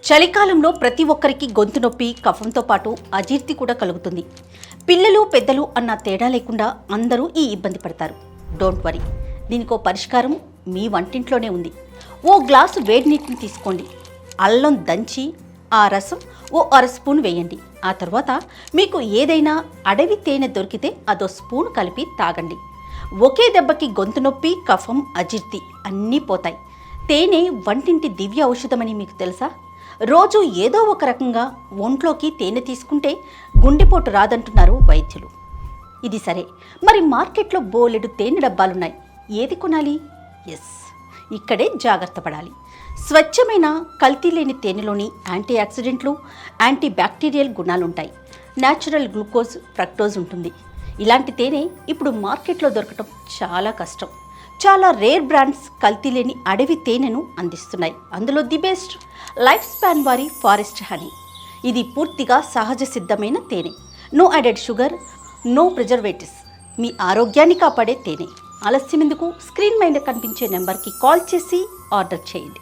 చలికాలంలో ప్రతి ఒక్కరికి గొంతు నొప్పి, కఫంతో పాటు అజీర్తి కూడా కలుగుతుంది. పిల్లలు, పెద్దలు అన్న తేడా లేకుండా అందరూ ఈ ఇబ్బంది పడతారు. డోంట్ వరీ, దీనికో పరిష్కారం మీ వంటింట్లోనే ఉంది. ఓ గ్లాసు వేడి నీటిని తీసుకోండి. అల్లం దంచి ఆ రసం ఓ అర స్పూన్ వేయండి. ఆ తర్వాత మీకు ఏదైనా అడవి తేనె దొరికితే అదో స్పూన్ కలిపి తాగండి. ఒకే దెబ్బకి గొంతు నొప్పి, కఫం, అజీర్తి అన్నీ పోతాయి. తేనె వంటింటి దివ్య ఔషధమని మీకు తెలుసా? రోజు ఏదో ఒక రకంగా ఒంట్లోకి తేనె తీసుకుంటే గుండెపోటు రాదంటున్నారు వైద్యులు. ఇది సరే, మరి మార్కెట్లో బోలెడు తేనె డబ్బాలున్నాయి. ఏది కొనాలి? ఎస్, ఇక్కడే జాగ్రత్త పడాలి. స్వచ్ఛమైన కల్తీ లేని తేనెలోని యాంటీ ఆక్సిడెంట్లు, యాంటీ బ్యాక్టీరియల్ గుణాలుంటాయి. న్యాచురల్ గ్లూకోజ్, ఫ్రక్టోజ్ ఉంటుంది. ఇలాంటి తేనె ఇప్పుడు మార్కెట్లో దొరకటం చాలా కష్టం. చాలా రేర్ బ్రాండ్స్ కల్తీ లేని అడవి తేనెను అందిస్తున్నాయి. అందులో ది బెస్ట్ లైఫ్ స్పాన్ వారి ఫారెస్ట్ హనీ. ఇది పూర్తిగా సహజ సిద్ధమైన తేనె. No added sugar, no preservatives. మీ ఆరోగ్యాన్ని కాపాడే తేనె. ఆలస్యం ఎందుకు? స్క్రీన్ మీద కనిపించే నెంబర్కి కాల్ చేసి ఆర్డర్ చేయండి.